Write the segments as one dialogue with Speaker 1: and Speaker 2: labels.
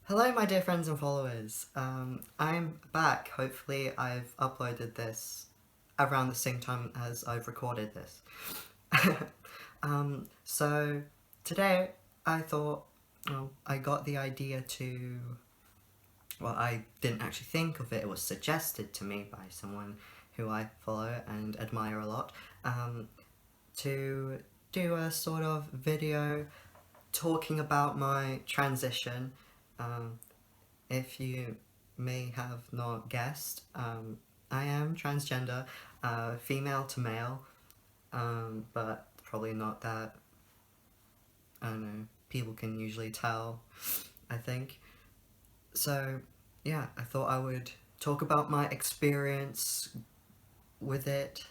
Speaker 1: Hello, my dear friends and followers. I'm back. Hopefully, I've uploaded this around the same time as I've recorded this. So today I thought, I got the idea to. Well, I didn't actually think of it. It was suggested to me by someone who I follow and admire a lot. To do a sort of video talking about my transition. Um, If you may have not guessed, I am transgender, female to male, but probably not that, I don't know, people can usually tell, I think. So, yeah, I thought I would talk about my experience with it.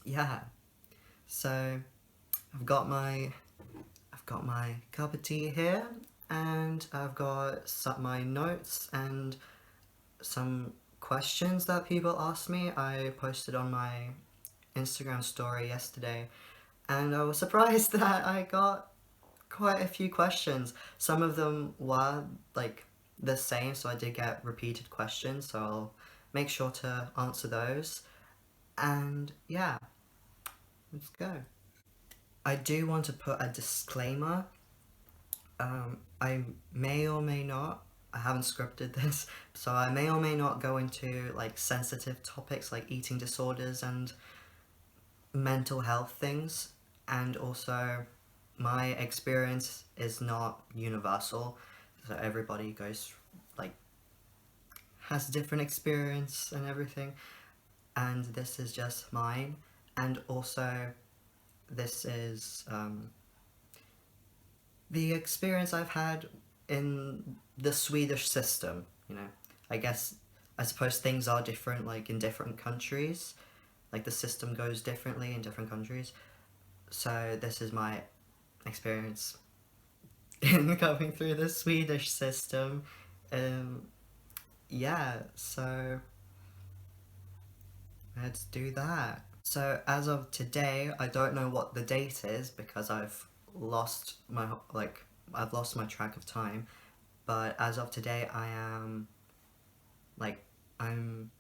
Speaker 1: Yeah, so I've got my I've got my cup of tea here, and I've got my notes and some questions that people asked me. I posted on my Instagram story yesterday, and I was surprised that I got quite a few questions. Some of them were like the same, so I did get repeated questions, so I'll make sure to answer those. And yeah, let's go. I do want to put a disclaimer. I may or may not, I haven't scripted this, so I may or may not go into like sensitive topics like eating disorders and mental health things, and also my experience is not universal, so everybody goes like has different experience and everything, and this is just mine, and also this is the experience I've had in the Swedish system, you know. I guess, I suppose things are different, like, in different countries. Like, the system goes differently in different countries. So, this is my experience in going through the Swedish system. Um, yeah, so let's do that. So, as of today, I don't know what the date is because lost my, like, I've lost my track of time. But as of today, like, I'm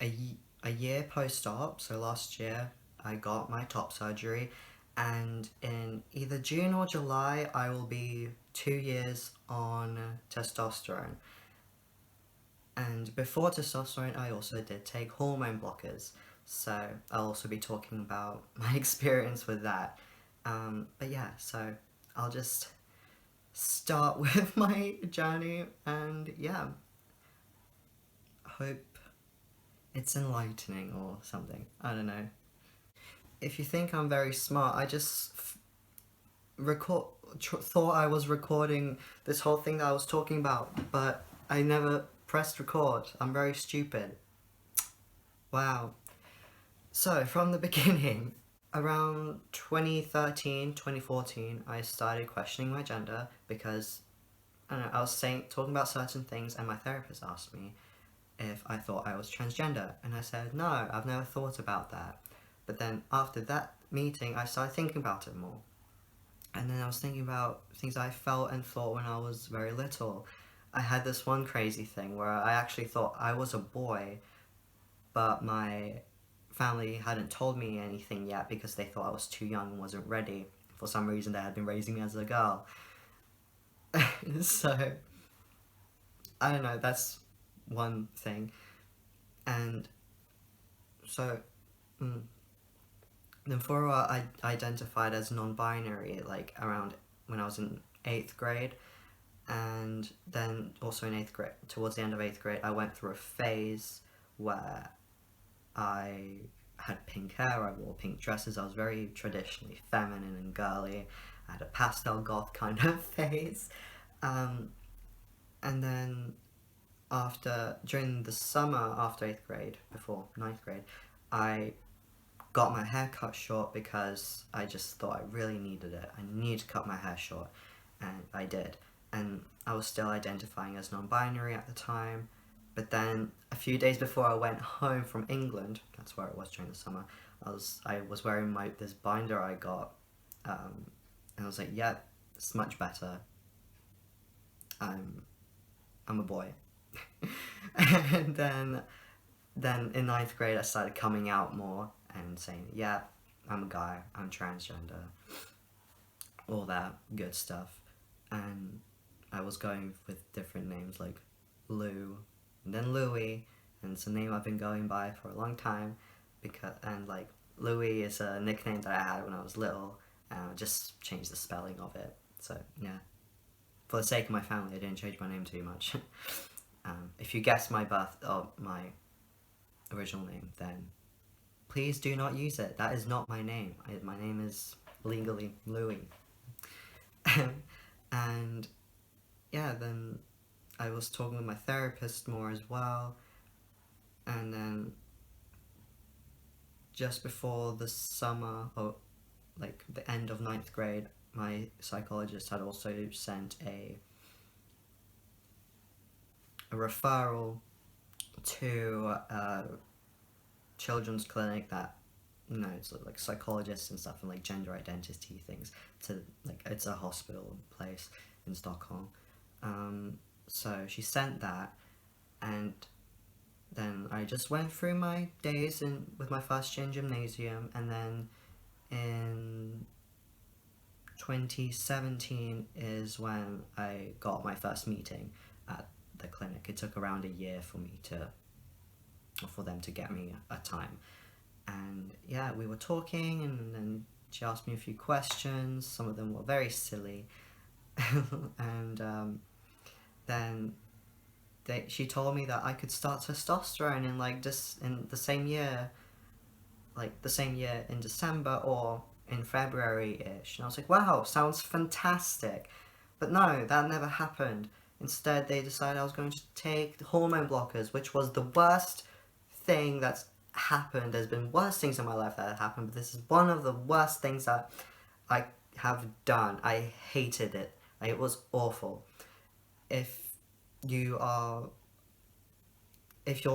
Speaker 1: a year post-op, so last year I got my top surgery, and in either June or July I will be 2 years on testosterone. And before testosterone, I also did take hormone blockers, so I'll also be talking about my experience with that. But yeah, so I'll just start with my journey, and yeah, hope it's enlightening or something. I don't know. If you think I'm very smart, I just record thought I was recording this whole thing that I was talking about, but I never pressed record. I'm very stupid. Wow. So, from the beginning, around 2013, 2014, I started questioning my gender because I don't know, I was talking about certain things, and my therapist asked me if I thought I was transgender, and I said, no, I've never thought about that. But then after that meeting, I started thinking about it more. And then I was thinking about things I felt and thought when I was very little. I had this one crazy thing where I actually thought I was a boy, but my family hadn't told me anything yet because they thought I was too young and wasn't ready. For some reason, they had been raising me as a girl. So, I don't know, that's one thing. And so, mm, then for a while, I identified as non-binary, like around when I was in 8th grade. And then also in 8th grade, towards the end of 8th grade, I went through a phase where I had pink hair, I wore pink dresses, I was very traditionally feminine and girly. I had a pastel goth kind of phase. Um, and then during the summer after 8th grade, before 9th grade, I got my hair cut short because I just thought I really needed it. I needed to cut my hair short, and I did. And I was still identifying as non-binary at the time, but then a few days before I went home from England, that's where it was during the summer, I was wearing this binder I got, and I was like, yeah, it's much better. I'm a boy. And then in ninth grade I started coming out more and saying, yeah, I'm a guy, I'm transgender, all that good stuff. And I was going with different names like Lou, and then Louie, and it's a name I've been going by for a long time, and like Louie is a nickname that I had when I was little, and I just changed the spelling of it. So yeah, for the sake of my family, I didn't change my name too much. If you guess my my original name, then please do not use it. That is not my name. My name is legally Louis. And yeah, then I was talking with my therapist more as well, and then just before the summer, or like the end of ninth grade, my psychologist had also sent a referral to a children's clinic that, you know, it's like psychologists and stuff and like gender identity things, to like, it's a hospital place in Stockholm. So she sent that, and then I just went through my days with my first year in gymnasium, and then in 2017 is when I got my first meeting at the clinic. It took around a year for them to get me a time. And yeah, we were talking, and then she asked me a few questions. Some of them were very silly. And then she told me that I could start testosterone in like just in the same year, in December or in February-ish. And I was like, wow, sounds fantastic. But no, that never happened. Instead, they decided I was going to take hormone blockers, which was the worst thing that's happened. There's been worse things in my life that have happened, but this is one of the worst things that I have done. I hated it. It was awful. If you're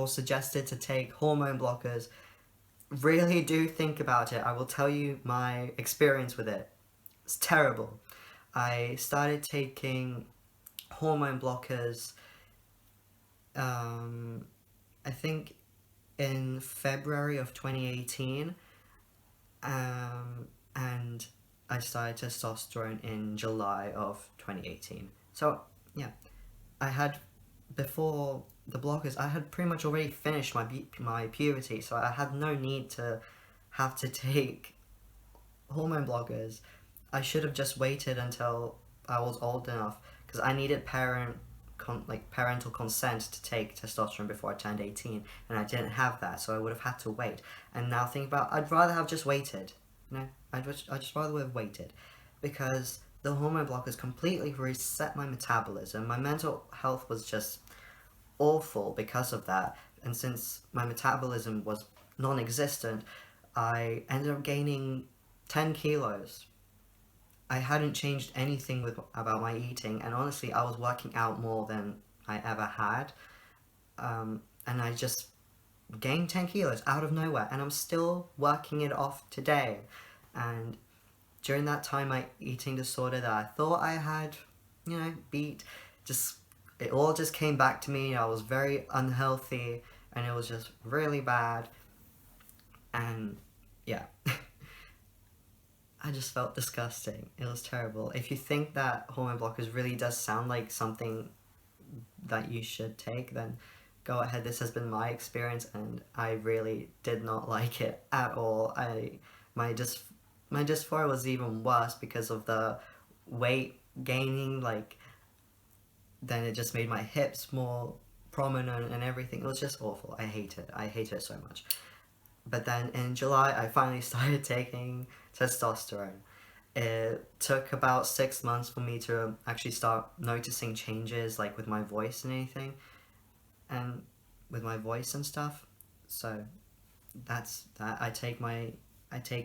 Speaker 1: suggested to take hormone blockers, really do think about it. I will tell you my experience with it. It's terrible. I started taking hormone blockers, I think in February of 2018, and I started testosterone in July of 2018. So yeah, before the blockers, I had pretty much already finished my puberty, so I had no need to have to take hormone blockers. I should have just waited until I was old enough, because I needed parental consent to take testosterone before I turned 18, and I didn't have that, so I would have had to wait. And now think about, I'd rather have just waited. You know, I'd just rather have waited, because the hormone blockers completely reset my metabolism. My mental health was just awful because of that, and since my metabolism was non-existent, I ended up gaining 10 kilos. I hadn't changed anything about my eating, and honestly, I was working out more than I ever had, and I just gained 10 kilos out of nowhere, and I'm still working it off today. And during that time, my eating disorder that I thought I had, you know, beat, it all just came back to me. I was very unhealthy, and it was just really bad, and yeah. I just felt disgusting. It was terrible. If you think that hormone blockers really does sound like something that you should take, then go ahead. This has been my experience, and I really did not like it at all. My dysphoria was even worse because of the weight gaining. Then it just made my hips more prominent and everything. It was just awful. I hate it. I hate it so much. But then in July, I finally started taking testosterone. It took about 6 months for me to actually start noticing changes, like with my voice and anything, and with my voice and stuff. So that's that. I take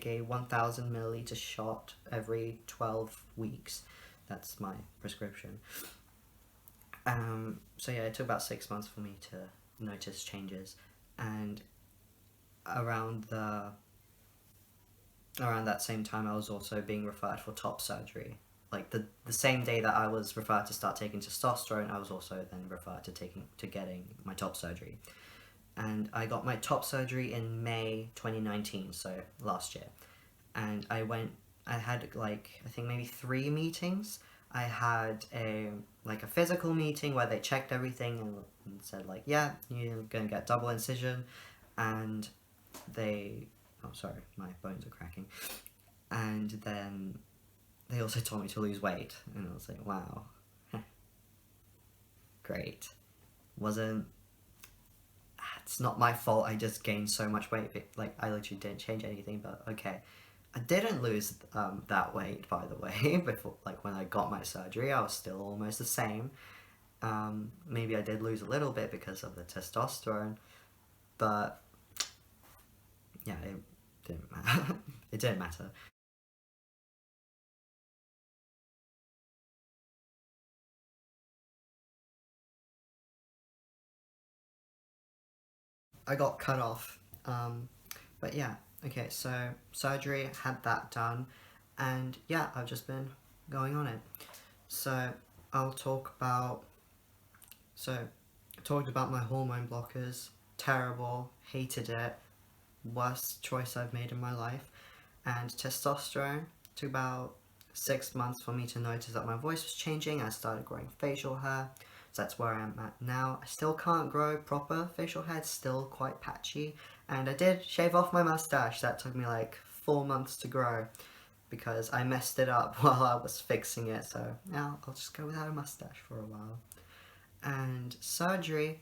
Speaker 1: a 1,000 milliliter shot every 12 weeks. That's my prescription. So yeah, it took about 6 months for me to notice changes, and around that same time, I was also being referred for top surgery. like the same day that I was referred to start taking testosterone, I was also then referred to getting my top surgery. And I got my top surgery in May 2019, so last year. And I had like, I think maybe 3 meetings. I had a physical meeting where they checked everything and said like, yeah, you're gonna get double incision, and oh sorry, my bones are cracking. And then they also told me to lose weight, and I was like, wow, great. Wasn't It's not my fault. I just gained so much weight. Like, I literally didn't change anything, but okay. I didn't lose that weight, by the way. Before, like, when I got my surgery, I was still almost the same. Maybe I did lose a little bit because of the testosterone, but yeah, it didn't matter. It didn't matter. I got cut off. But yeah, okay, so surgery, had that done, and yeah, I've just been going on it. So I'll talk about So, I talked about my hormone blockers. Terrible, hated it, worst choice I've made in my life. And testosterone, took about 6 months for me to notice that my voice was changing. I started growing facial hair. So that's where I'm at now. I still can't grow proper facial hair, it's still quite patchy. And I did shave off my mustache. That took me like 4 months to grow because I messed it up while I was fixing it. So now I'll just go without a mustache for a while. And surgery,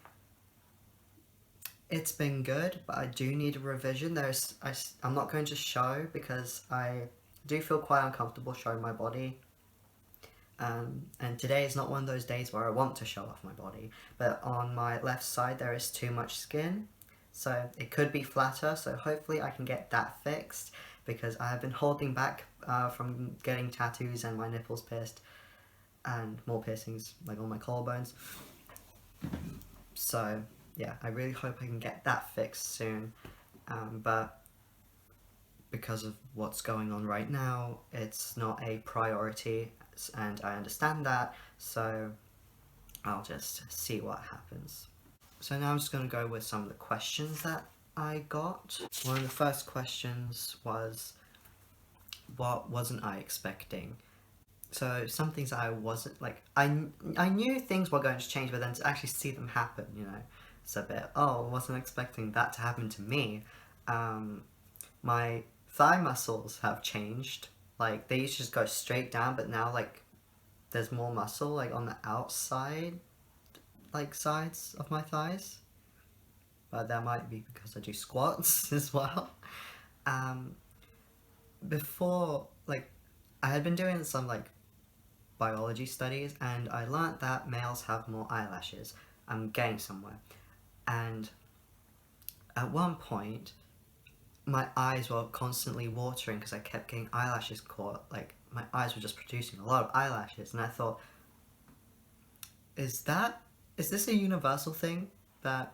Speaker 1: it's been good, but I do need a revision. I'm not going to show because I do feel quite uncomfortable showing my body. And today is not one of those days where I want to show off my body. But on my left side there is too much skin, so it could be flatter. So hopefully I can get that fixed because I have been holding back from getting tattoos and my nipples pierced and more piercings like on my collarbones. So yeah, I really hope I can get that fixed soon. But because of what's going on right now, it's not a priority, and I understand that, so I'll just see what happens. So now I'm just going to go with some of the questions that I got. One of the first questions was, what wasn't I expecting? So some things I wasn't, like, I knew things were going to change, but then to actually see them happen, it's a bit, oh, I wasn't expecting that to happen to me. My thigh muscles have changed. Like, they used to just go straight down, but now, like, there's more muscle, like, on the outside, like, sides of my thighs. But that might be because I do squats as well. Um, Before, like, I had been doing some, like, biology studies, and I learnt that males have more eyelashes. I'm getting somewhere. And at one point, my eyes were constantly watering because I kept getting eyelashes caught. Like, my eyes were just producing a lot of eyelashes, and I thought, is this a universal thing that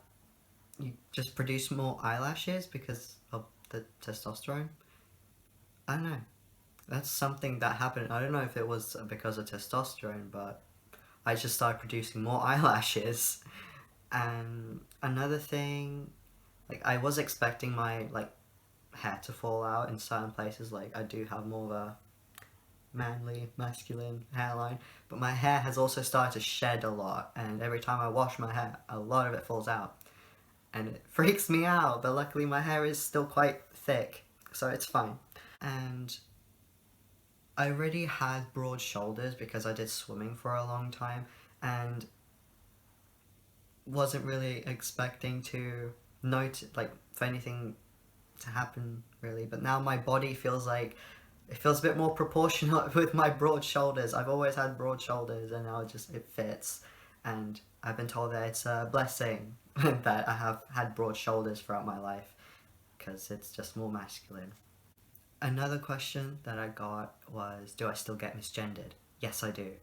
Speaker 1: you just produce more eyelashes because of the testosterone? I don't know. That's something that happened. I don't know if it was because of testosterone, but I just started producing more eyelashes. And another thing, like, I was expecting my, like, hair to fall out in certain places. Like, I do have more of a manly, masculine hairline, but my hair has also started to shed a lot, and every time I wash my hair, a lot of it falls out. And it freaks me out, but luckily my hair is still quite thick, so it's fine. And I already had broad shoulders because I did swimming for a long time, and wasn't really expecting to note, like, for anything to happen really. But now my body feels like it feels a bit more proportionate with my broad shoulders. I've always had broad shoulders, and now it fits. And I've been told that it's a blessing that I have had broad shoulders throughout my life because it's just more masculine. Another question that I got was, do I still get misgendered? Yes, I do.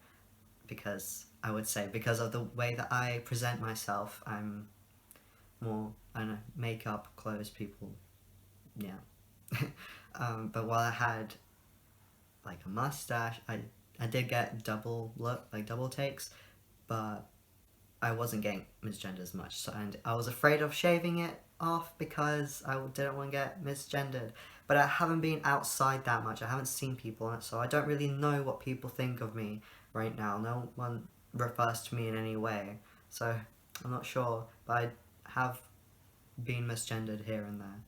Speaker 1: Because I would say, because of the way that I present myself, I'm more, I don't know, makeup, clothes, people, yeah. But while I had, like, a mustache, I I did get double look, like double takes, but I wasn't getting misgendered as much. So, and I was afraid of shaving it off because I didn't want to get misgendered. But I haven't been outside that much. I haven't seen people, so I don't really know what people think of me right now. No one refers to me in any way, so I'm not sure. But I have been misgendered here and there,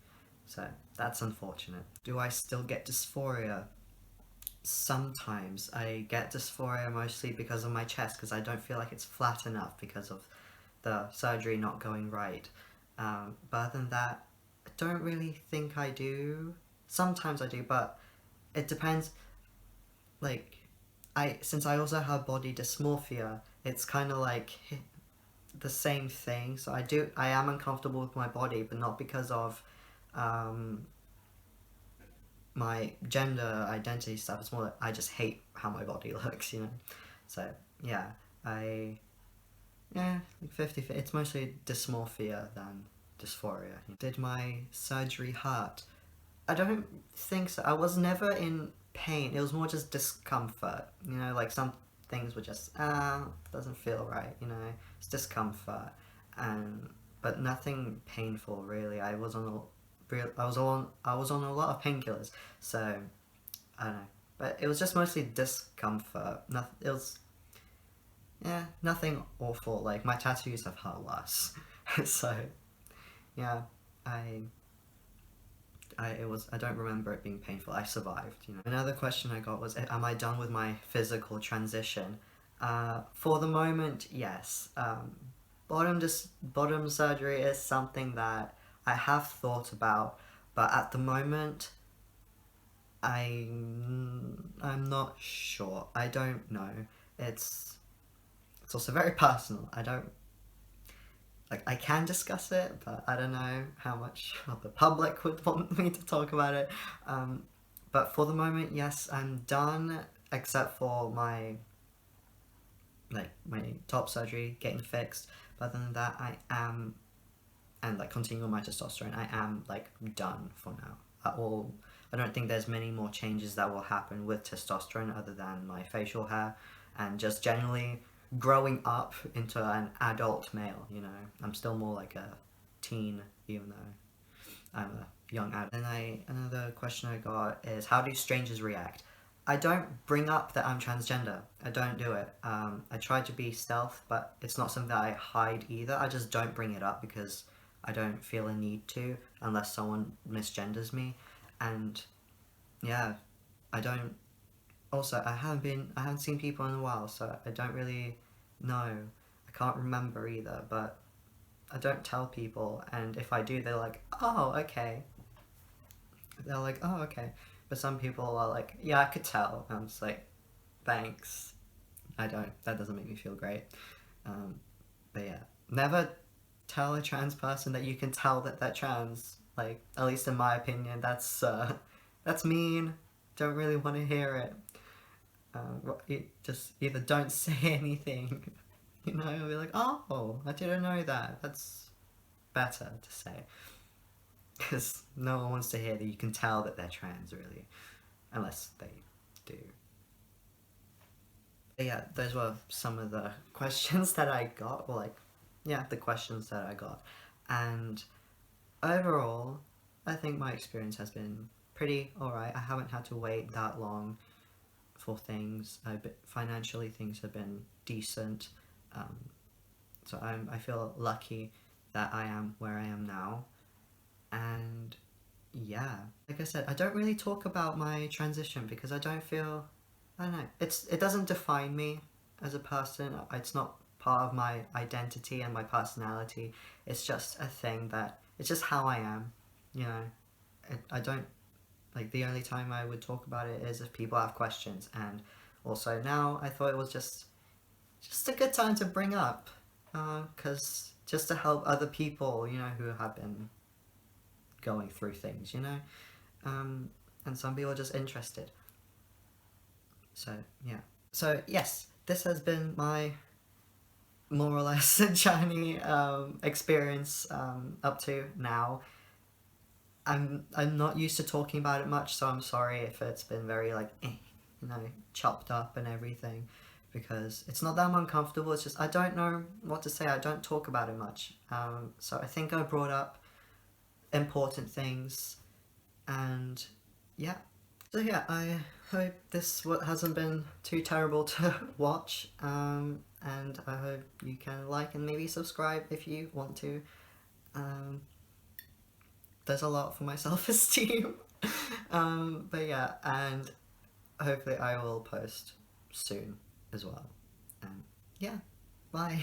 Speaker 1: so that's unfortunate. Do I still get dysphoria? Sometimes I get dysphoria mostly because of my chest, because I don't feel like it's flat enough because of the surgery not going right. But other than that, I don't really think I do. Sometimes I do, but it depends. Like, since I also have body dysmorphia, it's kind of like the same thing. So I am uncomfortable with my body, but not because of my gender identity stuff. It's more like I just hate how my body looks, you know. So yeah, like 50. It's mostly dysmorphia than dysphoria. Did my surgery hurt? I don't think so. I was never in pain. It was more just discomfort. You know, like some things were just doesn't feel right. You know, it's discomfort, and but nothing painful really. I was on a lot of painkillers, so I don't know. But it was just mostly discomfort. Nothing. It was nothing awful. Like my tattoos have hurt worse, so yeah. I I don't remember it being painful. I survived, you know. Another question I got was, am I done with my physical transition? For the moment, yes. Bottom surgery is something that I have thought about, but at the moment, I'm not sure. I don't know. It's also very personal. I don't like I can discuss it, but I don't know how much of the public would want me to talk about it. But for the moment, yes, I'm done, except for my top surgery getting fixed. But other than that, I am, and like continuing my testosterone, I am like done for now. I don't think there's many more changes that will happen with testosterone other than my facial hair and just generally growing up into an adult male, you know. I'm still more like a teen, even though I'm a young adult. And another question I got is, how do strangers react? I don't bring up that I'm transgender. I don't do it. I try to be stealth, but it's not something that I hide either. I just don't bring it up because I don't feel a need to unless someone misgenders me. And yeah, I don't. Also, I haven't seen people in a while, so I don't really know. I can't remember either, but I don't tell people, and if I do, they're like, oh, okay. They're like, oh, okay. But some people are like, yeah, I could tell. And I'm just like, thanks. That doesn't make me feel great. But yeah, never tell a trans person that you can tell that they're trans. Like, at least in my opinion, that's mean. Don't really want to hear it. Just either don't say anything, you know, I'll be like, oh, I didn't know that. That's better to say. Because no one wants to hear that you can tell that they're trans, really. Unless they do. But yeah, those were some of the questions that I got, or like, yeah, the questions that I got. And overall, I think my experience has been pretty alright. I haven't had to wait that long for things. Financially, things have been decent. So I feel lucky that I am where I am now. And yeah, like I said, I don't really talk about my transition because I don't know, it doesn't define me as a person. It's not part of my identity and my personality. It's just a thing it's just how I am, you know. I don't, like, the only time I would talk about it is if people have questions, and also now I thought it was just a good time to bring up, because just to help other people, you know, who have been going through things, you know, and some people are just interested. So yeah. So yes, this has been my more or less journey experience up to now. I'm not used to talking about it much, so I'm sorry if it's been very like you know, chopped up and everything, because it's not that I'm uncomfortable, it's just I don't know what to say, I don't talk about it much. So I think I brought up important things, and yeah. So yeah, I hope this hasn't been too terrible to watch, and I hope you can like and maybe subscribe if you want to. Um, does a lot for my self-esteem. But yeah, and hopefully I will post soon as well. Yeah, bye.